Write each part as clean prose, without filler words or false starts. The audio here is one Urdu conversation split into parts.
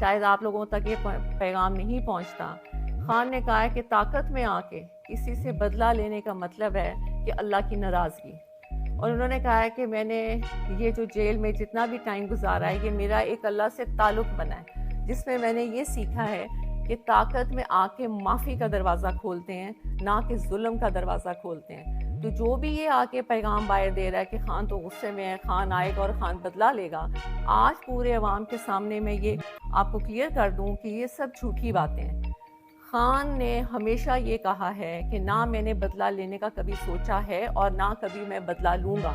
شاید آپ لوگوں تک یہ پیغام نہیں پہنچتا۔ خان نے کہا ہے کہ طاقت میں آ کے کسی سے بدلہ لینے کا مطلب ہے کہ اللہ کی ناراضگی، اور انہوں نے کہا ہے کہ میں نے یہ جو جیل میں جتنا بھی ٹائم گزارا ہے یہ میرا ایک اللہ سے تعلق بنا ہے، جس میں میں نے یہ سیکھا ہے کہ طاقت میں آ کے معافی کا دروازہ کھولتے ہیں، نہ کہ ظلم کا دروازہ کھولتے ہیں۔ تو جو بھی یہ آ کے پیغام باہر دے رہا ہے کہ خان تو غصے میں ہے، خان آئے گا اور خان بدلہ لے گا، آج پورے عوام کے سامنے میں یہ آپ کو کلیئر کر دوں کہ یہ سب جھوٹی باتیں ہیں۔ خان نے ہمیشہ یہ کہا ہے کہ نہ میں نے بدلہ لینے کا کبھی سوچا ہے اور نہ کبھی میں بدلہ لوں گا،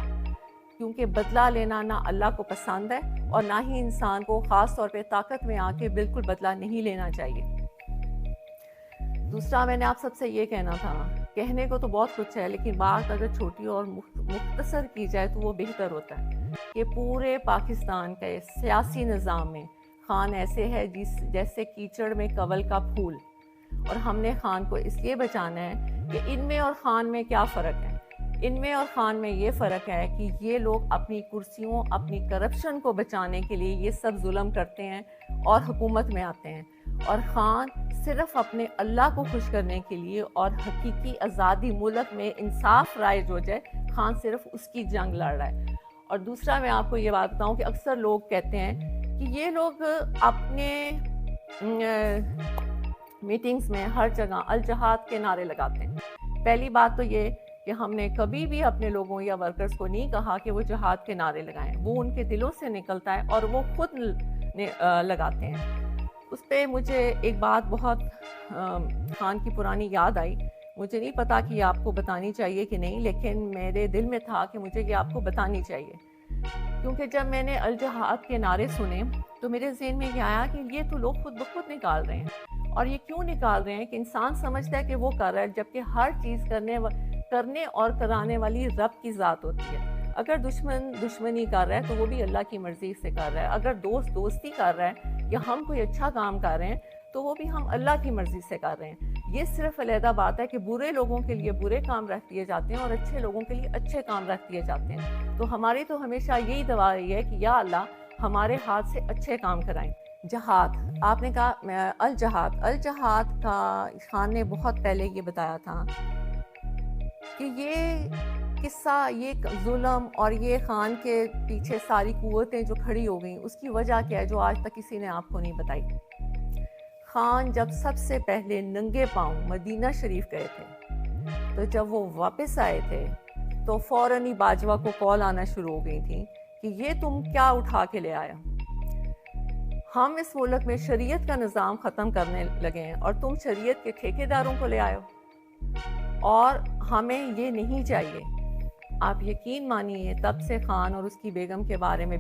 کیونکہ بدلہ لینا نہ اللہ کو پسند ہے اور نہ ہی انسان کو خاص طور پہ طاقت میں آ کے بالکل بدلہ نہیں لینا چاہیے۔ دوسرا میں نے آپ سب سے یہ کہنا تھا، کہنے کو تو بہت کچھ ہے لیکن بات اگر چھوٹی اور مختصر کی جائے تو وہ بہتر ہوتا ہے کہ پورے پاکستان کے سیاسی نظام میں خان ایسے ہے جیسے کیچڑ میں کنول کا پھول، اور ہم نے خان کو اس لیے بچانا ہے کہ ان میں اور خان میں کیا فرق ہے۔ ان میں اور خان میں یہ فرق ہے کہ یہ لوگ اپنی کرسیوں، اپنی کرپشن کو بچانے کے لیے یہ سب ظلم کرتے ہیں اور حکومت میں آتے ہیں، اور خان صرف اپنے اللہ کو خوش کرنے کے لیے اور حقیقی آزادی ملک میں انصاف رائج ہو جائے، خان صرف اس کی جنگ لڑ رہا ہے۔ اور دوسرا میں آپ کو یہ بات بتاؤں کہ اکثر لوگ کہتے ہیں کہ یہ لوگ اپنے میٹنگز میں ہر جگہ الجہاد کے نعرے لگاتے ہیں۔ پہلی بات تو یہ کہ ہم نے کبھی بھی اپنے لوگوں یا ورکرز کو نہیں کہا کہ وہ جہاد کے نعرے لگائیں، وہ ان کے دلوں سے نکلتا ہے اور وہ خود لگاتے ہیں۔ اس پہ مجھے ایک بات بہت خان کی پرانی یاد آئی، مجھے نہیں پتا کہ یہ آپ کو بتانی چاہیے کہ نہیں، لیکن میرے دل میں تھا کہ مجھے یہ آپ کو بتانی چاہیے، کیونکہ جب میں نے الجہاد کے نعرے سنے تو میرے ذہن میں یہ آیا کہ یہ تو لوگ خود بخود نکال رہے ہیں، اور یہ کیوں نکال رہے ہیں کہ انسان سمجھتا ہے کہ وہ کر رہا ہے، جبکہ ہر چیز کرنے اور کرانے والی رب کی ذات ہوتی ہے۔ اگر دشمن دشمنی کر رہا ہے تو وہ بھی اللہ کی مرضی سے کر رہا ہے، اگر دوست دوستی کر رہا ہے یا ہم کوئی اچھا کام کر رہے ہیں تو وہ بھی ہم اللہ کی مرضی سے کر رہے ہیں۔ یہ صرف علیحدہ بات ہے کہ برے لوگوں کے لیے برے کام رکھ دیے جاتے ہیں اور اچھے لوگوں کے لیے اچھے کام رکھ دیے جاتے ہیں۔ تو ہماری تو ہمیشہ یہی دعا رہی ہے کہ یا اللہ ہمارے ہاتھ سے اچھے کام کرائیں۔ جہاد، آپ نے کہا الجہاد کا خان نے بہت پہلے یہ بتایا تھا کہ یہ قصہ، یہ ظلم اور یہ خان کے پیچھے ساری قوتیں جو کھڑی ہو گئیں اس کی وجہ کیا ہے جو آج تک کسی نے آپ کو نہیں بتائی۔ خان جب سب سے پہلے ننگے پاؤں مدینہ شریف گئے تھے تو جب وہ واپس آئے تھے تو فوراً ہی باجوہ کو کال آنا شروع ہو گئی تھی کہ یہ تم کیا اٹھا کے لے آیا، ہم اس ملک میں شریعت کا نظام ختم کرنے لگے ہیں اور تم شریعت کے ٹھیکیداروں کو لے آئے ہو، اور ہمیں یہ نہیں چاہیے۔ آپ یقین مانیے تب سے خان اور اس کی بیگم کے بارے میں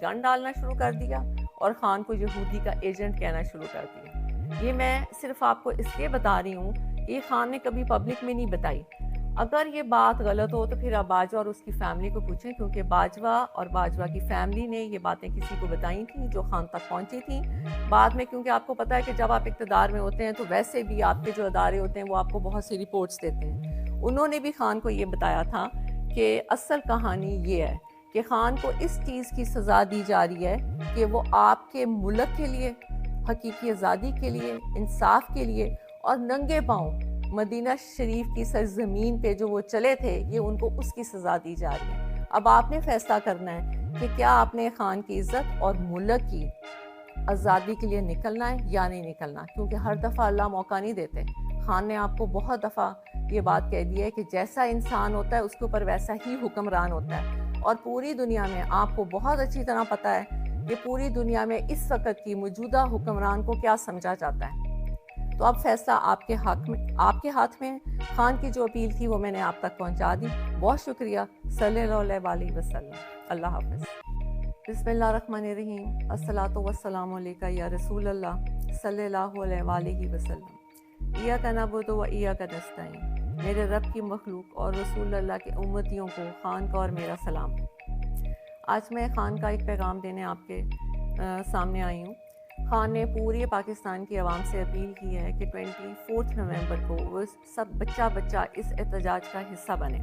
گن ڈالنا شروع کر دیا اور خان کو یہودی کا ایجنٹ کہنا شروع کر دیا۔ یہ میں صرف آپ کو اس لیے بتا رہی ہوں کہ یہ خان نے کبھی پبلک میں نہیں بتائی۔ اگر یہ بات غلط ہو تو پھر آپ باجوہ اور اس کی فیملی کو پوچھیں، کیونکہ باجوہ اور باجوہ کی فیملی نے یہ باتیں کسی کو بتائی تھیں جو خان تک پہنچی تھیں۔ بعد میں کیونکہ آپ کو پتہ ہے کہ جب آپ اقتدار میں ہوتے ہیں تو ویسے بھی آپ کے جو ادارے ہوتے ہیں وہ آپ کو بہت سی رپورٹس دیتے ہیں۔ انہوں نے بھی خان کو یہ بتایا تھا کہ اصل کہانی یہ ہے کہ خان کو اس چیز کی سزا دی جا رہی ہے کہ وہ آپ کے ملک کے لیے، حقیقی آزادی کے لیے، انصاف کے لیے اور ننگے پاؤں مدینہ شریف کی سرزمین پہ جو وہ چلے تھے، یہ ان کو اس کی سزا دی جا رہی ہے۔ اب آپ نے فیصلہ کرنا ہے کہ کیا آپ نے خان کی عزت اور ملک کی آزادی کے لیے نکلنا ہے یا نہیں نکلنا، کیونکہ ہر دفعہ اللہ موقع نہیں دیتے۔ خان نے آپ کو بہت دفعہ یہ بات کہہ دی ہے کہ جیسا انسان ہوتا ہے اس کے اوپر ویسا ہی حکمران ہوتا ہے، اور پوری دنیا میں آپ کو بہت اچھی طرح پتہ ہے کہ پوری دنیا میں اس وقت کی موجودہ حکمران کو کیا سمجھا جاتا ہے۔ تو اب فیصلہ آپ کے ہاتھ میں ہے۔ خان کی جو اپیل تھی وہ میں نے آپ تک پہنچا دی۔ بہت شکریہ۔ صلی اللہ علیہ وسلم۔ اللہ حافظ۔ بسم اللہ الرحمن الرحیم۔ الصلاۃ والسلام علیکہ یا رسول اللہ صلی اللہ علیہ وسلم۔ ایاک نعبد و ایاک نستعین۔ میرے رب کی مخلوق اور رسول اللہ کے امتیوں کو خان کا اور میرا سلام۔ آج میں خان کا ایک پیغام دینے آپ کے سامنے آئی ہوں۔ خان نے پورے پاکستان کی عوام سے اپیل کی ہے کہ 24 نومبر کو وہ سب بچہ اس احتجاج کا حصہ بنے۔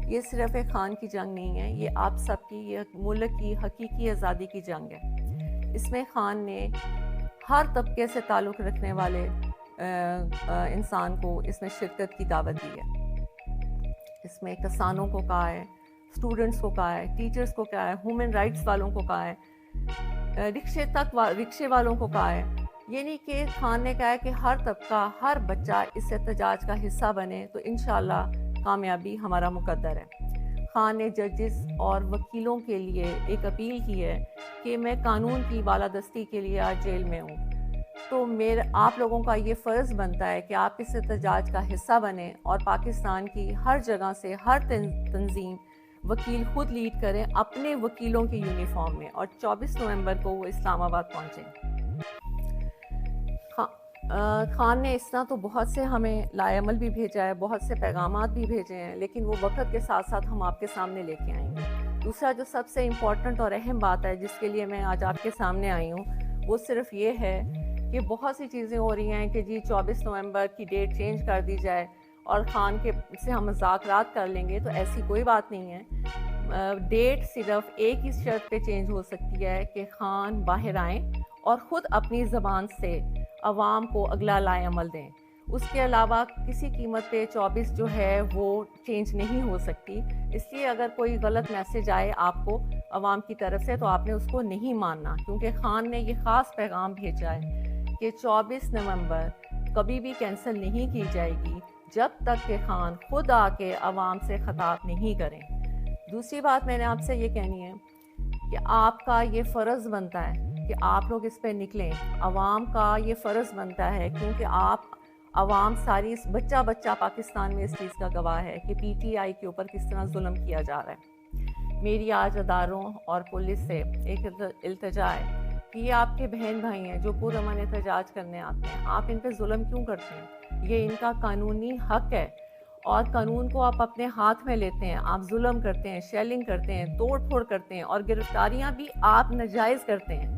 یہ صرف ایک خان کی جنگ نہیں ہے، یہ آپ سب کی، یہ ملک کی حقیقی آزادی کی جنگ ہے۔ اس میں خان نے ہر طبقے سے تعلق رکھنے والے انسان کو اس میں شرکت کی دعوت دی ہے۔ اس میں کسانوں کو کہا ہے، اسٹوڈنٹس کو کہا ہے، ٹیچرز کو کہا ہے، ہیومن رائٹس والوں کو کہا ہے، رکشے والوں کو کہا ہے۔ یہ نہیں کہ خان نے کہا ہے کہ ہر طبقہ، ہر بچہ اس احتجاج کا حصہ بنے تو انشاءاللہ کامیابی ہمارا مقدر ہے۔ خان نے ججز اور وکیلوں کے لیے ایک اپیل کی ہے کہ میں قانون کی بالادستی کے لیے آج جیل میں ہوں، تو آپ لوگوں کا یہ فرض بنتا ہے کہ آپ اس احتجاج کا حصہ بنیں اور پاکستان کی ہر جگہ سے ہر تنظیم وکیل خود لیڈ کریں اپنے وکیلوں کی یونیفارم میں، اور 24 نومبر کو وہ اسلام آباد پہنچیں۔ خان نے اس طرح تو بہت سے ہمیں لائے عمل بھی بھیجا ہے، بہت سے پیغامات بھی بھیجے ہیں، لیکن وہ وقت کے ساتھ ساتھ ہم آپ کے سامنے لے کے آئیں گے۔ دوسرا جو سب سے امپورٹنٹ اور اہم بات ہے جس کے لیے میں آج آپ کے سامنے آئی ہوں، وہ صرف یہ ہے کہ بہت سی چیزیں ہو رہی ہیں کہ جی 24 نومبر کی ڈیٹ چینج کر دی جائے اور خان کے سے ہم مذاکرات کر لیں گے، تو ایسی کوئی بات نہیں ہے۔ ڈیٹ صرف ایک ہی شرط پہ چینج ہو سکتی ہے کہ خان باہر آئیں اور خود اپنی زبان سے عوام کو اگلا لائے عمل دیں۔ اس کے علاوہ کسی قیمت پہ 24 جو ہے وہ چینج نہیں ہو سکتی، اس لیے اگر کوئی غلط میسج آئے آپ کو عوام کی طرف سے تو آپ نے اس کو نہیں ماننا، کیونکہ خان نے یہ خاص پیغام بھیجا ہے کہ 24 نومبر کبھی بھی کینسل نہیں کی جائے گی جب تک کہ خان خود آ کے عوام سے خطاب نہیں کریں۔ دوسری بات میں نے آپ سے یہ کہنی ہے کہ آپ کا یہ فرض بنتا ہے کہ آپ لوگ اس پہ نکلیں، عوام کا یہ فرض بنتا ہے، کیونکہ عوام ساری بچہ بچہ پاکستان میں اس چیز کا گواہ ہے کہ پی ٹی آئی کے اوپر کس طرح ظلم کیا جا رہا ہے۔ میری آج اداروں اور پولیس سے ایک التجا ہے کہ یہ آپ کے بہن بھائی ہیں جو پرامن احتجاج کرنے آتے ہیں، آپ ان پہ ظلم کیوں کرتے ہیں؟ یہ ان کا قانونی حق ہے، اور قانون کو آپ اپنے ہاتھ میں لیتے ہیں، آپ ظلم کرتے ہیں، شیلنگ کرتے ہیں، توڑ پھوڑ کرتے ہیں، اور گرفتاریاں بھی آپ ناجائز کرتے ہیں۔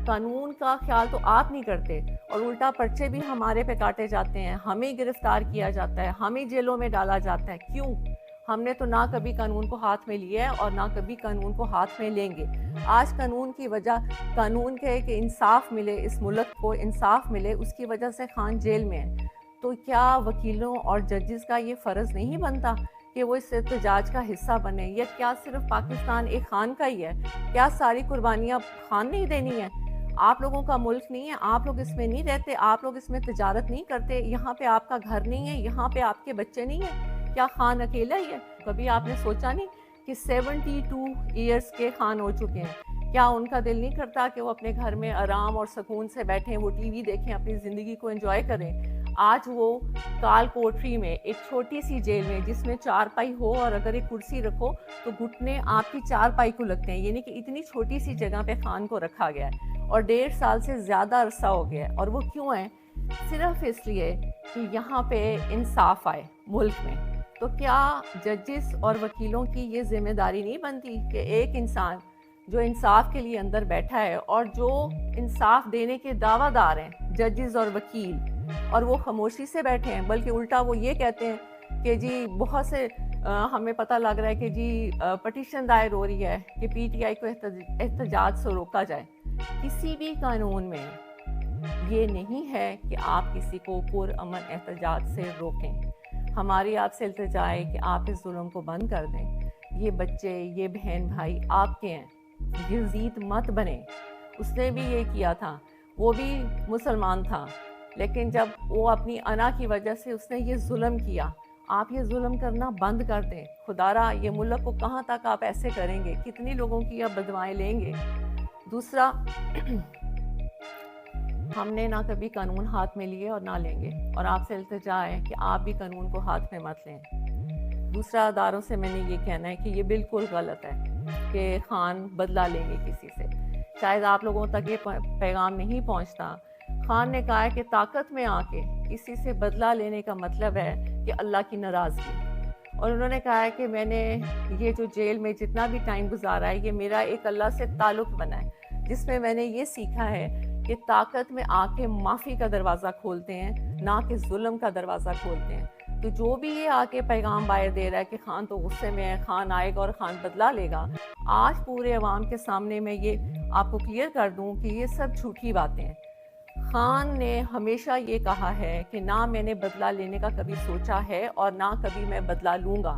قانون کا خیال تو آپ نہیں کرتے، اور الٹا پرچے بھی ہمارے پہ کاٹے جاتے ہیں، ہمیں گرفتار کیا جاتا ہے، ہمیں جیلوں میں ڈالا جاتا ہے۔ کیوں؟ ہم نے تو نہ کبھی قانون کو ہاتھ میں لیا ہے اور نہ کبھی قانون کو ہاتھ میں لیں گے۔ آج قانون کی وجہ، قانون کے کہ انصاف ملے، اس ملک کو انصاف ملے، اس کی وجہ سے خان جیل میں ہے۔ تو کیا وکیلوں اور ججز کا یہ فرض نہیں بنتا کہ وہ اس احتجاج کا حصہ بنے؟ یا کیا صرف پاکستان ایک خان کا ہی ہے؟ کیا ساری قربانیاں خان نہیں دینی ہے؟ آپ لوگوں کا ملک نہیں ہے؟ آپ لوگ اس میں نہیں رہتے؟ آپ لوگ اس میں تجارت نہیں کرتے؟ یہاں پہ آپ کا گھر نہیں ہے؟ یہاں پہ آپ کے بچے نہیں ہیں؟ کیا خان اکیلا ہی ہے؟ کبھی آپ نے سوچا نہیں کہ 72 ایئرس کے خان ہو چکے ہیں؟ کیا ان کا دل نہیں کرتا کہ وہ اپنے گھر میں آرام اور سکون سے بیٹھیں، وہ ٹی وی دیکھیں، اپنی زندگی کو انجوائے کریں؟ آج وہ کال کوٹری میں ایک چھوٹی سی جیل میں، جس میں 4 پائی ہو اور اگر ایک کرسی رکھو تو گھٹنے آپ کی 4 پائی کو لگتے ہیں، یعنی کہ اتنی چھوٹی سی جگہ پہ خان کو رکھا گیا ہے، اور 1.5 سال سے زیادہ عرصہ ہو گیا ہے۔ اور وہ کیوں ہے؟ صرف اس لیے کہ یہاں پہ انصاف آئے ملک میں۔ تو کیا ججز اور وکیلوں کی یہ ذمہ داری نہیں بنتی کہ ایک انسان جو انصاف کے لیے اندر بیٹھا ہے اور جو انصاف دینے کے دعویٰ دار ہیں ججز اور وکیل، اور وہ خاموشی سے بیٹھے ہیں، بلکہ الٹا وہ یہ کہتے ہیں کہ جی بہت سے ہمیں پتہ لگ رہا ہے کہ جی پٹیشن دائر ہو رہی ہے کہ پی ٹی آئی کو احتجاج سے روکا جائے۔ کسی بھی قانون میں یہ نہیں ہے کہ آپ کسی کو پرامن احتجاج سے روکیں۔ ہماری آپ سے التجا ہے کہ آپ اس ظلم کو بند کر دیں۔ یہ بچے، یہ بہن بھائی آپ کے ہیں، یزید مت بنیں۔ اس نے بھی یہ کیا تھا، وہ بھی مسلمان تھا، لیکن جب وہ اپنی انا کی وجہ سے اس نے یہ ظلم کیا، آپ یہ ظلم کرنا بند کر دیں۔ خدا را یہ ملک کو کہاں تک آپ ایسے کریں گے؟ کتنی لوگوں کی آپ بدوائیں لیں گے؟ دوسرا، ہم نے نہ کبھی قانون ہاتھ میں لیے اور نہ لیں گے، اور آپ سے التجا ہے کہ آپ بھی قانون کو ہاتھ میں مت لیں۔ دوسرا، اداروں سے میں نے یہ کہنا ہے کہ یہ بالکل غلط ہے کہ خان بدلہ لیں گے کسی سے۔ شاید آپ لوگوں تک یہ پیغام نہیں پہنچتا۔ خان نے کہا ہے کہ طاقت میں آ کے کسی سے بدلہ لینے کا مطلب ہے کہ اللہ کی ناراضگی، اور انہوں نے کہا ہے کہ میں نے یہ جو جیل میں جتنا بھی ٹائم گزارا ہے، یہ میرا ایک اللہ سے تعلق بنا ہے، جس میں میں نے یہ سیکھا ہے کہ طاقت میں آ کے معافی کا دروازہ کھولتے ہیں، نہ کہ ظلم کا دروازہ کھولتے ہیں۔ تو جو بھی یہ آ کے پیغام باہر دے رہا ہے کہ خان تو غصے میں ہے، خان آئے گا اور خان بدلہ لے گا، آج پورے عوام کے سامنے میں یہ آپ کو کلیئر کر دوں کہ یہ سب جھوٹی باتیں ہیں۔ خان نے ہمیشہ یہ کہا ہے کہ نہ میں نے بدلہ لینے کا کبھی سوچا ہے اور نہ کبھی میں بدلہ لوں گا،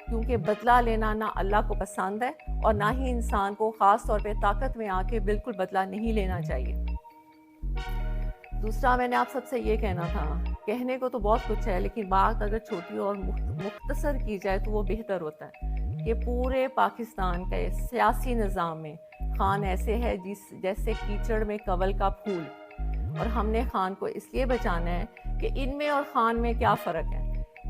کیونکہ بدلہ لینا نہ اللہ کو پسند ہے اور نہ ہی انسان کو خاص طور پہ طاقت میں آ کے بالکل بدلہ نہیں لینا چاہیے۔ دوسرا میں نے آپ سب سے یہ کہنا تھا، کہنے کو تو بہت کچھ ہے لیکن بات اگر چھوٹی اور مختصر کی جائے تو وہ بہتر ہوتا ہے کہ پورے پاکستان کے سیاسی نظام میں خان ایسے ہے جیسے کیچڑ میں کنول کا پھول، اور ہم نے خان کو اس لیے بچانا ہے کہ ان میں اور خان میں کیا فرق ہے؟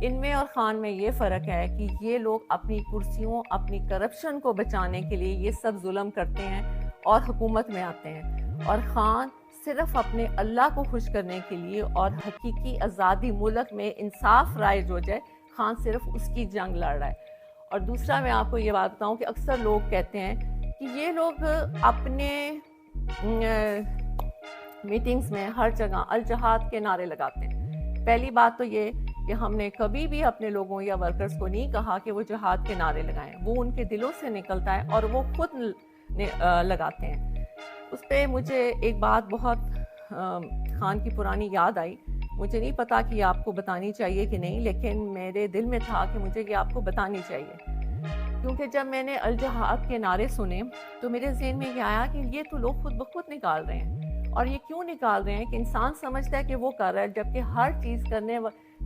ان میں اور خان میں یہ فرق ہے کہ یہ لوگ اپنی کرسیوں، اپنی کرپشن کو بچانے کے لیے یہ سب ظلم کرتے ہیں اور حکومت میں آتے ہیں، اور خان صرف اپنے اللہ کو خوش کرنے کے لیے اور حقیقی آزادی ملک میں انصاف رائج ہو جائے، خان صرف اس کی جنگ لڑ رہا ہے۔ اور دوسرا میں آپ کو یہ بات بتاؤں کہ اکثر لوگ کہتے ہیں کہ یہ لوگ اپنے میٹنگز میں ہر جگہ الجہاد کے نعرے لگاتے ہیں۔ پہلی بات تو یہ کہ ہم نے کبھی بھی اپنے لوگوں یا ورکرز کو نہیں کہا کہ وہ جہاد کے نعرے لگائیں، وہ ان کے دلوں سے نکلتا ہے اور وہ خود لگاتے ہیں۔ اس پہ مجھے ایک بات بہت خان کی پرانی یاد آئی، مجھے نہیں پتا کہ یہ آپ کو بتانی چاہیے کہ نہیں، لیکن میرے دل میں تھا کہ مجھے یہ آپ کو بتانی چاہیے، کیونکہ جب میں نے الجہاد کے نعرے سنے تو میرے ذہن میں یہ آیا کہ یہ تو لوگ خود بخود نکال رہے ہیں، اور یہ کیوں نکال رہے ہیں کہ انسان سمجھتا ہے کہ وہ کر رہا ہے، جبکہ ہر چیز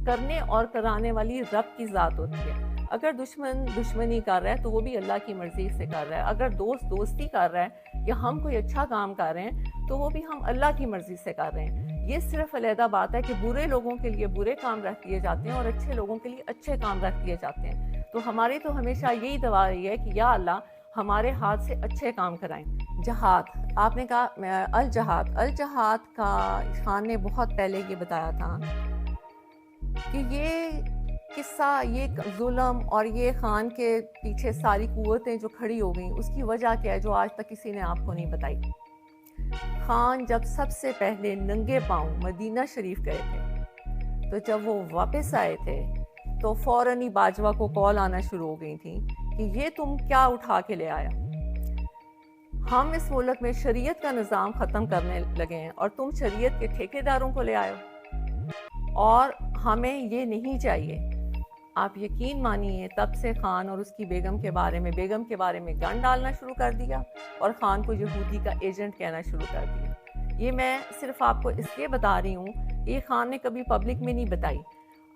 کرنے اور کرانے والی رب کی ذات ہوتی ہے۔ اگر دشمن دشمنی کر رہا ہے تو وہ بھی اللہ کی مرضی سے کر رہا ہے، اگر دوست دوستی کر رہا ہے یا ہم کوئی اچھا کام کر رہے ہیں تو وہ بھی ہم اللہ کی مرضی سے کر رہے ہیں۔ یہ صرف علیحدہ بات ہے کہ برے لوگوں کے لیے برے کام رکھ دیے جاتے ہیں اور اچھے لوگوں کے لیے اچھے کام رکھ دیے جاتے ہیں۔ تو ہماری تو ہمیشہ یہی دعا رہی ہے کہ یا اللہ ہمارے ہاتھ سے اچھے کام کرائیں۔ جہاد، آپ نے کہا الجہاد کا خان نے بہت پہلے یہ بتایا تھا کہ یہ قصہ، یہ ظلم اور یہ خان کے پیچھے ساری قوتیں جو کھڑی ہو گئیں اس کی وجہ کیا ہے جو آج تک کسی نے آپ کو نہیں بتائی۔ خان جب سب سے پہلے ننگے پاؤں مدینہ شریف گئے تھے تو جب وہ واپس آئے تھے تو فوراً ہی باجوہ کو کال آنا شروع ہو گئی تھی کہ یہ تم کیا اٹھا کے لے آیا، ہم اس ملک میں شریعت کا نظام ختم کرنے لگے ہیں اور تم شریعت کے ٹھیکیداروں کو لے آئے ہو، اور ہمیں یہ نہیں چاہیے۔ آپ یقین مانیے تب سے خان اور اس کی بیگم کے بارے میں گن ڈالنا شروع کر دیا اور خان کو یہودی کا ایجنٹ کہنا شروع کر دیا۔ یہ میں صرف آپ کو اس لیے بتا رہی ہوں، یہ خان نے کبھی پبلک میں نہیں بتائی۔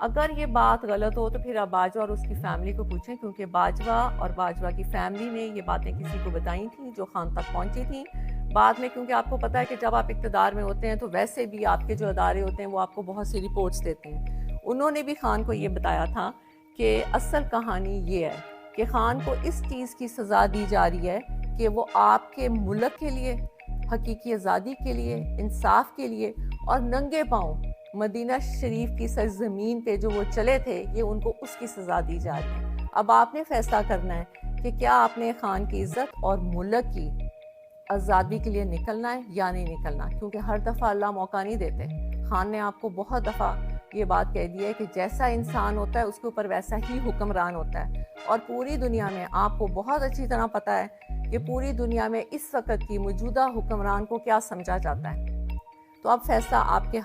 اگر یہ بات غلط ہو تو پھر آپ باجوہ اور اس کی فیملی کو پوچھیں، کیونکہ باجوہ اور باجوہ کی فیملی نے یہ باتیں کسی کو بتائی تھیں جو خان تک پہنچی تھیں۔ بعد میں کیونکہ آپ کو پتہ ہے کہ جب آپ اقتدار میں ہوتے ہیں تو ویسے بھی آپ کے جو ادارے ہوتے ہیں وہ آپ کو بہت سی رپورٹس دیتے ہیں، انہوں نے بھی خان کو یہ بتایا تھا کہ اصل کہانی یہ ہے کہ خان کو اس چیز کی سزا دی جا رہی ہے کہ وہ آپ کے ملک کے لیے، حقیقی آزادی کے لیے، انصاف کے لیے اور ننگے پاؤں مدینہ شریف کی سرزمین پہ جو وہ چلے تھے، یہ ان کو اس کی سزا دی جا رہی ہے۔ اب آپ نے فیصلہ کرنا ہے کہ کیا آپ نے خان کی عزت اور ملک کی آزادی کے لیے نکلنا ہے یا نہیں نکلنا، کیونکہ ہر دفعہ اللہ موقع نہیں دیتے۔ خان نے آپ کو بہت دفعہ یہ بات کہہ دی ہے کہ جیسا انسان ہوتا ہے اس کے اوپر ویسا ہی حکمران ہوتا ہے، اور پوری دنیا میں آپ کو بہت اچھی طرح پتہ ہے کہ پوری دنیا میں اس وقت کی موجودہ حکمران کو کیا سمجھا جاتا ہے۔ تو اب فیصلہ آپ کے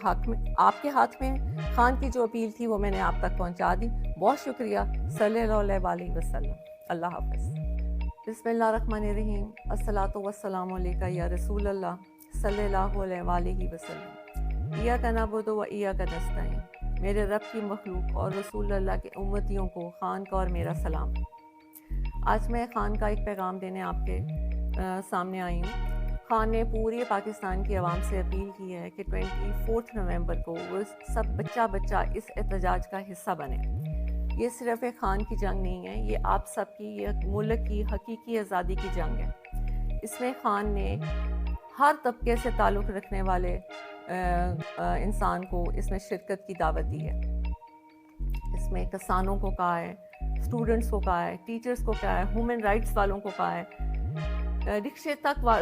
ہاتھ میں۔ خان کی جو اپیل تھی وہ میں نے آپ تک پہنچا دی۔ بہت شکریہ۔ صلی اللہ علیہ وسلم۔ اللہ حافظ۔ بسم اللہ الرحمن الرحیم۔ الصلاۃ والسلام علیکہ یا رسول اللہ صلی اللہ علیہ وآلہ وسلم۔ ایاک نعبد و ایاک نستعین۔ میرے رب کی مخلوق اور رسول اللہ کے امتیوں کو خان کا اور میرا سلام۔ آج میں خان کا ایک پیغام دینے آپ کے سامنے آئی ہوں۔ خان نے پوری پاکستان کی عوام سے اپیل کی ہے کہ 24 نومبر کو وہ سب بچہ اس احتجاج کا حصہ بنے۔ یہ صرف ایک خان کی جنگ نہیں ہے، یہ آپ سب کی، یہ ملک کی حقیقی آزادی کی جنگ ہے۔ اس میں خان نے ہر طبقے سے تعلق رکھنے والے انسان کو اس میں شرکت کی دعوت دی ہے۔ اس میں کسانوں کو کہا ہے، اسٹوڈنٹس کو کہا ہے، ٹیچرز کو کہا ہے، ہیومن رائٹس والوں کو کہا ہے،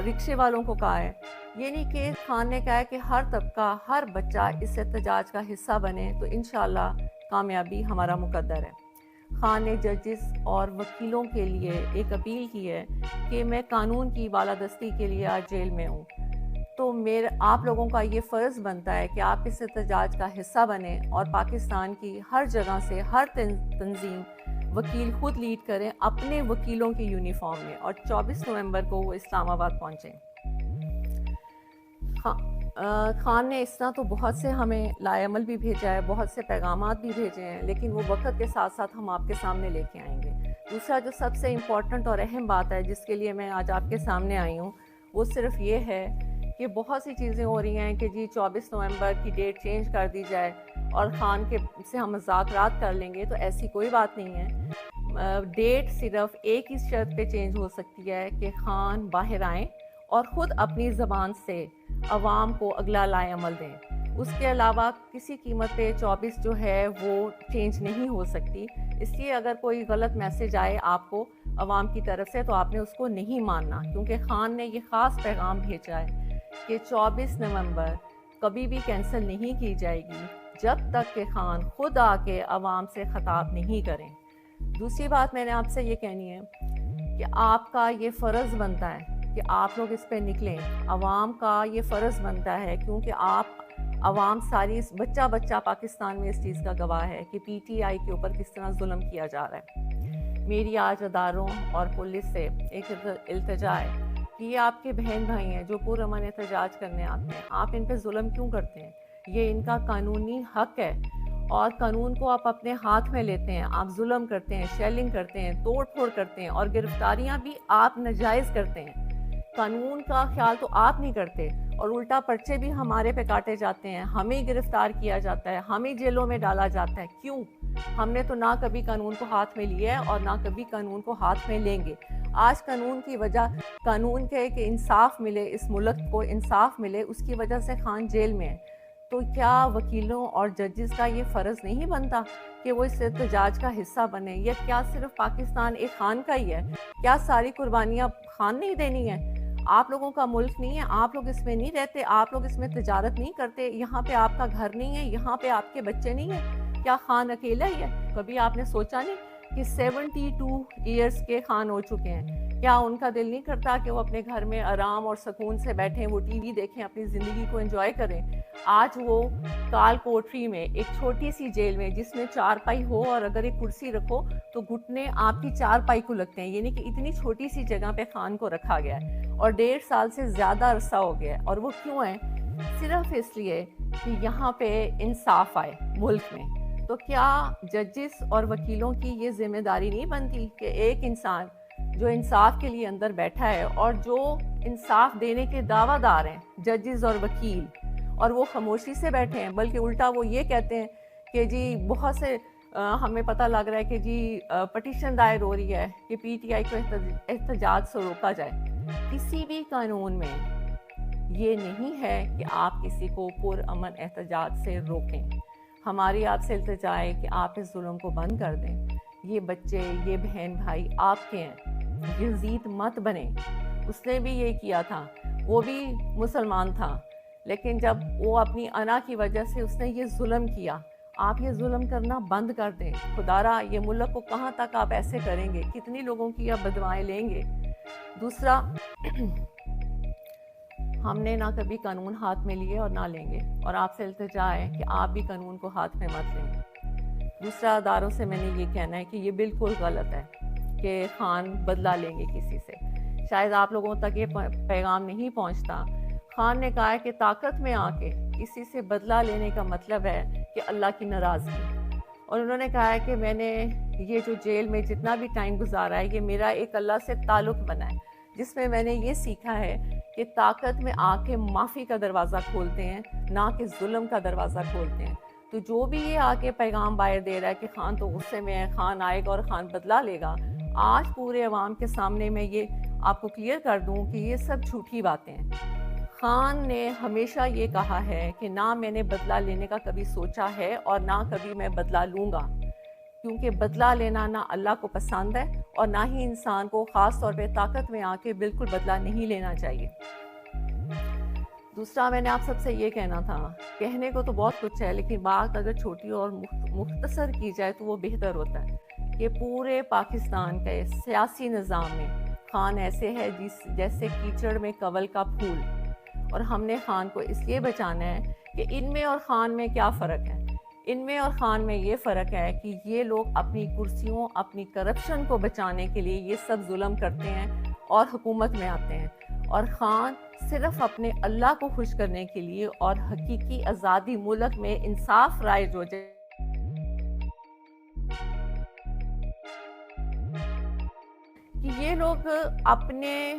رکشے والوں کو کہا ہے۔ یعنی کہ خان نے کہا ہے کہ ہر طبقہ، ہر بچہ اس احتجاج کا حصہ بنے تو انشاءاللہ کامیابی ہمارا مقدر ہے۔ خان نے ججز اور وکیلوں کے لیے ایک اپیل کی ہے کہ میں قانون کی بالادستی کے لیے آج جیل میں ہوں، تو آپ لوگوں کا یہ فرض بنتا ہے کہ آپ اس احتجاج کا حصہ بنیں اور پاکستان کی ہر جگہ سے ہر تنظیم وکیل خود لیڈ کریں اپنے وکیلوں کی یونیفارم میں، اور 24 نومبر کو وہ اسلام آباد پہنچیں۔ خان نے اس طرح تو بہت سے ہمیں لائے عمل بھی بھیجا ہے، بہت سے پیغامات بھی بھیجے ہیں، لیکن وہ وقت کے ساتھ ساتھ ہم آپ کے سامنے لے کے آئیں گے۔ دوسرا جو سب سے امپورٹنٹ اور اہم بات ہے جس کے لیے میں آج آپ کے سامنے آئی ہوں، وہ صرف یہ ہے کہ بہت سی چیزیں ہو رہی ہیں کہ جی 24 نومبر کی ڈیٹ چینج کر دی جائے اور خان کے سے ہم مذاکرات کر لیں گے، تو ایسی کوئی بات نہیں ہے۔ ڈیٹ صرف ایک ہی شرط پہ چینج ہو سکتی ہے کہ خان باہر آئیں اور خود اپنی زبان سے عوام کو اگلا لائے عمل دیں۔ اس کے علاوہ کسی قیمت پہ 24 جو ہے وہ چینج نہیں ہو سکتی۔ اس لیے اگر کوئی غلط میسج آئے آپ کو عوام کی طرف سے تو آپ نے اس کو نہیں ماننا، کیونکہ خان نے یہ خاص پیغام بھیجا ہے کہ 24 نومبر کبھی بھی کینسل نہیں کی جائے گی جب تک کہ خان خود آ کے عوام سے خطاب نہیں کریں۔ دوسری بات میں نے آپ سے یہ کہنی ہے کہ آپ کا یہ فرض بنتا ہے کہ آپ لوگ اس پہ نکلیں، عوام کا یہ فرض بنتا ہے، کیونکہ عوام ساری بچہ بچہ پاکستان میں اس چیز کا گواہ ہے کہ پی ٹی آئی کے اوپر کس طرح ظلم کیا جا رہا ہے۔ میری آج اداروں اور پولیس سے ایک التجا ہے کہ یہ آپ کے بہن بھائی ہیں جو پرامن احتجاج کرنے آتے ہیں، آپ ان پہ ظلم کیوں کرتے ہیں؟ یہ ان کا قانونی حق ہے، اور قانون کو آپ اپنے ہاتھ میں لیتے ہیں، آپ ظلم کرتے ہیں، شیلنگ کرتے ہیں، توڑ پھوڑ کرتے ہیں، اور گرفتاریاں بھی آپ ناجائز کرتے ہیں۔ قانون کا خیال تو آپ نہیں کرتے، اور الٹا پرچے بھی ہمارے پہ کاٹے جاتے ہیں، ہمیں گرفتار کیا جاتا ہے، ہمیں جیلوں میں ڈالا جاتا ہے۔ کیوں؟ ہم نے تو نہ کبھی قانون کو ہاتھ میں لیا ہے اور نہ کبھی قانون کو ہاتھ میں لیں گے۔ آج قانون کی وجہ، قانون کے کہ انصاف ملے، اس ملک کو انصاف ملے، اس کی وجہ سے خان جیل میں ہے۔ تو کیا وکیلوں اور ججز کا یہ فرض نہیں بنتا کہ وہ اس احتجاج کا حصہ بنے؟ یا کیا صرف پاکستان ایک خان کا ہی ہے؟ کیا ساری قربانیاں خان نہیں دینی ہے؟ آپ لوگوں کا ملک نہیں ہے؟ آپ لوگ اس میں نہیں رہتے؟ آپ لوگ اس میں تجارت نہیں کرتے؟ یہاں پہ آپ کا گھر نہیں ہے؟ یہاں پہ آپ کے بچے نہیں ہیں؟ کیا خان اکیلا ہی ہے؟ کبھی آپ نے سوچا نہیں کہ 72 ایئرس کے خان ہو چکے ہیں؟ کیا ان کا دل نہیں کرتا کہ وہ اپنے گھر میں آرام اور سکون سے بیٹھیں، وہ ٹی وی دیکھیں، اپنی زندگی کو انجوائے کریں؟ آج وہ کال کوٹری میں ایک چھوٹی سی جیل میں، جس میں 4 پائی ہو اور اگر ایک کرسی رکھو تو گھٹنے آپ کی 4 پائی کو لگتے ہیں، یعنی کہ اتنی چھوٹی سی جگہ پہ خان کو رکھا گیا ہے، اور 1.5 سال سے زیادہ عرصہ ہو گیا ہے۔ اور وہ کیوں ہے؟ صرف اس لیے کہ یہاں پہ انصاف آئے ملک میں۔ تو کیا ججز اور وکیلوں کی یہ ذمہ داری نہیں بنتی کہ ایک انسان جو انصاف کے لیے اندر بیٹھا ہے اور جو انصاف دینے کے دعویٰ دار ہیں ججز اور وکیل، اور وہ خاموشی سے بیٹھے ہیں، بلکہ الٹا وہ یہ کہتے ہیں کہ جی بہت سے ہمیں پتہ لگ رہا ہے کہ جی پٹیشن دائر ہو رہی ہے کہ پی ٹی آئی کو احتجاج سے روکا جائے۔ کسی بھی قانون میں یہ نہیں ہے کہ آپ کسی کو پرامن احتجاج سے روکیں۔ ہماری آپ سے التجا ہے کہ آپ اس ظلم کو بند کر دیں۔ یہ بچے، یہ بہن بھائی آپ کے ہیں، یزید مت بنیں۔ اس نے بھی یہ کیا تھا، وہ بھی مسلمان تھا، لیکن جب وہ اپنی انا کی وجہ سے اس نے یہ ظلم کیا، آپ یہ ظلم کرنا بند کر دیں۔ خدارا یہ ملک کو کہاں تک آپ ایسے کریں گے؟ کتنی لوگوں کی آپ بدوائیں لیں گے؟ دوسرا، ہم نے نہ کبھی قانون ہاتھ میں لیے اور نہ لیں گے، اور آپ سے التجا ہے کہ آپ بھی قانون کو ہاتھ میں مت لیں۔ دوسرا، اداروں سے میں نے یہ کہنا ہے کہ یہ بالکل غلط ہے کہ خان بدلہ لیں گے کسی سے۔ شاید آپ لوگوں تک یہ پیغام نہیں پہنچتا۔ خان نے کہا ہے کہ طاقت میں آ کے کسی سے بدلہ لینے کا مطلب ہے کہ اللہ کی ناراضگی، اور انہوں نے کہا ہے کہ میں نے یہ جو جیل میں جتنا بھی ٹائم گزارا ہے، یہ میرا ایک اللہ سے تعلق بنا ہے، جس میں میں نے یہ سیکھا ہے کہ طاقت میں آ کے معافی کا دروازہ کھولتے ہیں، نہ کہ ظلم کا دروازہ کھولتے ہیں۔ تو جو بھی یہ آ کے پیغام باہر دے رہا ہے کہ خان تو غصے میں ہے، خان آئے گا اور خان بدلہ لے گا، آج پورے عوام کے سامنے میں یہ آپ کو کلیئر کر دوں کہ یہ سب جھوٹی باتیں ہیں۔ خان نے ہمیشہ یہ کہا ہے کہ نہ میں نے بدلہ لینے کا کبھی سوچا ہے اور نہ کبھی میں بدلہ لوں گا، کیونکہ بدلہ لینا نہ اللہ کو پسند ہے اور نہ ہی انسان کو خاص طور پہ طاقت میں آ کے بالکل بدلہ نہیں لینا چاہیے۔ دوسرا، میں نے آپ سب سے یہ کہنا تھا، کہنے کو تو بہت کچھ ہے لیکن بات اگر چھوٹی اور مختصر کی جائے تو وہ بہتر ہوتا ہے کہ پورے پاکستان کے سیاسی نظام میں خان ایسے ہے جیسے کیچڑ میں کنول کا پھول، اور ہم نے خان کو اس لیے بچانا ہے کہ ان میں اور خان میں کیا فرق ہے؟ ان میں اور خان میں یہ فرق ہے کہ یہ لوگ اپنی کرسیوں، اپنی کرپشن کو بچانے کے لیے یہ سب ظلم کرتے ہیں اور حکومت میں آتے ہیں، اور خان صرف اپنے اللہ کو خوش کرنے کے لیے اور حقیقی آزادی ملک میں انصاف رائج ہو جائے کہ یہ لوگ اپنے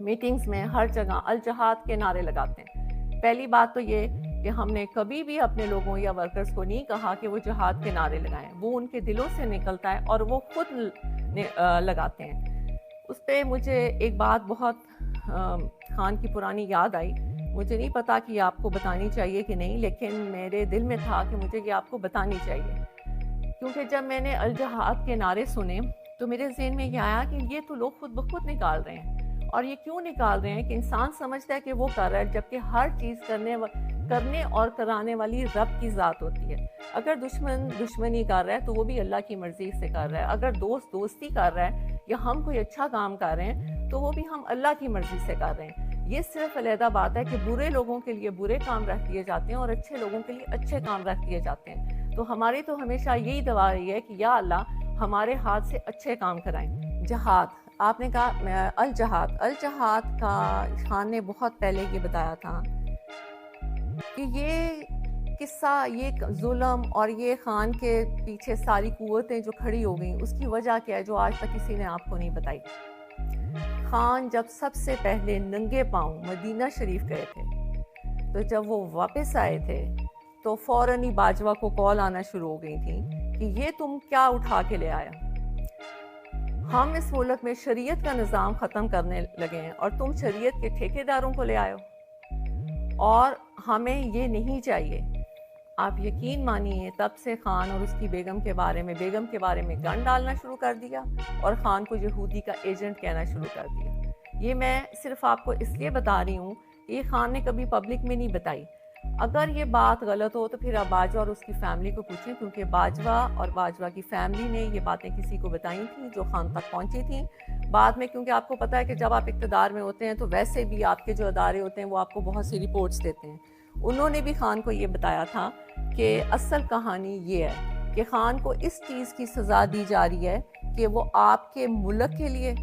میٹنگز میں ہر جگہ الجہاد کے نعرے لگاتے ہیں۔ پہلی بات تو یہ کہ ہم نے کبھی بھی اپنے لوگوں یا ورکرز کو نہیں کہا کہ وہ جہاد کے نعرے لگائیں، وہ ان کے دلوں سے نکلتا ہے اور وہ خود لگاتے ہیں۔ اس پہ مجھے ایک بات بہت خان کی پرانی یاد آئی، مجھے نہیں پتا کہ یہ آپ کو بتانی چاہیے کہ نہیں، لیکن میرے دل میں تھا کہ مجھے یہ آپ کو بتانی چاہیے، کیونکہ جب میں نے الجہاد کے نعرے سنے تو میرے ذہن میں یہ آیا کہ یہ تو لوگ خود بخود نکال رہے ہیں، اور یہ کیوں نکال رہے ہیں کہ انسان سمجھتا ہے کہ وہ کر رہا ہے، جبکہ ہر چیز کرنے اور کرانے والی رب کی ذات ہوتی ہے۔ اگر دشمن دشمنی کر رہا ہے تو وہ بھی اللہ کی مرضی سے کر رہا ہے، اگر دوست دوستی کر رہا ہے یا ہم کوئی اچھا کام کر رہے ہیں تو وہ بھی ہم اللہ کی مرضی سے کر رہے ہیں۔ یہ صرف علیحدہ بات ہے کہ برے لوگوں کے لیے برے کام رکھ دیے جاتے ہیں اور اچھے لوگوں کے لیے اچھے کام رکھ دیے جاتے ہیں۔ تو ہماری تو ہمیشہ یہی دعا رہی ہے کہ یا اللہ ہمارے ہاتھ سے اچھے کام کرائیں۔ جہاد، آپ نے کہا الجہاد کا خان نے بہت پہلے یہ بتایا تھا کہ یہ قصہ، یہ ظلم اور یہ خان کے پیچھے ساری قوتیں جو کھڑی ہو گئیں اس کی وجہ کیا ہے جو آج تک کسی نے آپ کو نہیں بتائی۔ خان جب سب سے پہلے ننگے پاؤں مدینہ شریف گئے تھے تو جب وہ واپس آئے تھے تو فوراً ہی باجوہ کو کال آنا شروع ہو گئی تھی کہ یہ تم کیا اٹھا کے لے آیا، ہم اس ملک میں شریعت کا نظام ختم کرنے لگے ہیں اور تم شریعت کے ٹھیکیداروں کو لے آئے ہو، اور ہمیں یہ نہیں چاہیے۔ آپ یقین مانیے تب سے خان اور اس کی بیگم کے بارے میں گن ڈالنا شروع کر دیا اور خان کو یہودی کا ایجنٹ کہنا شروع کر دیا۔ یہ میں صرف آپ کو اس لیے بتا رہی ہوں کہ یہ خان نے کبھی پبلک میں نہیں بتائی۔ اگر یہ بات غلط ہو تو پھر آپ باجوہ اور اس کی فیملی کو پوچھیں، کیونکہ باجوہ اور باجوہ کی فیملی نے یہ باتیں کسی کو بتائی تھیں جو خان تک پہنچی تھیں۔ بعد میں کیونکہ آپ کو پتہ ہے کہ جب آپ اقتدار میں ہوتے ہیں تو ویسے بھی آپ کے جو ادارے ہوتے ہیں وہ آپ کو بہت سی رپورٹس دیتے ہیں، انہوں نے بھی خان کو یہ بتایا تھا کہ اصل کہانی یہ ہے کہ خان کو اس چیز کی سزا دی جا رہی ہے کہ وہ آپ کے ملک کے لیے،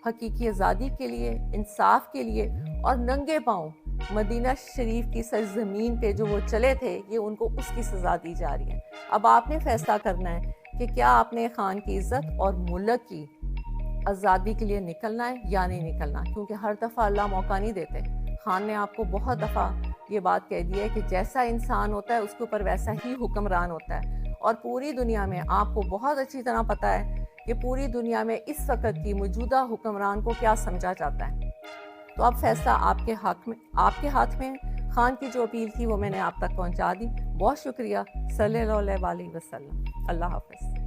حقیقی آزادی کے لیے، انصاف کے لیے اور ننگے پاؤں مدینہ شریف کی سرزمین پہ جو وہ چلے تھے، یہ ان کو اس کی سزا دی جا رہی ہے۔ اب آپ نے فیصلہ کرنا ہے کہ کیا آپ نے خان کی عزت اور ملک کی آزادی کے لیے نکلنا ہے یا نہیں نکلنا، کیونکہ ہر دفعہ اللہ موقع نہیں دیتے۔ خان نے آپ کو بہت دفعہ یہ بات کہہ دی ہے کہ جیسا انسان ہوتا ہے اس کے اوپر ویسا ہی حکمران ہوتا ہے، اور پوری دنیا میں آپ کو بہت اچھی طرح پتہ ہے کہ پوری دنیا میں اس وقت کی موجودہ حکمران کو کیا سمجھا جاتا ہے۔ تو اب فیصلہ آپ کے ہاتھ میں ہے۔ خان کی جو اپیل تھی وہ میں نے آپ تک پہنچا دی۔ بہت شکریہ۔ صلی اللہ علیہ وسلم۔ اللہ حافظ۔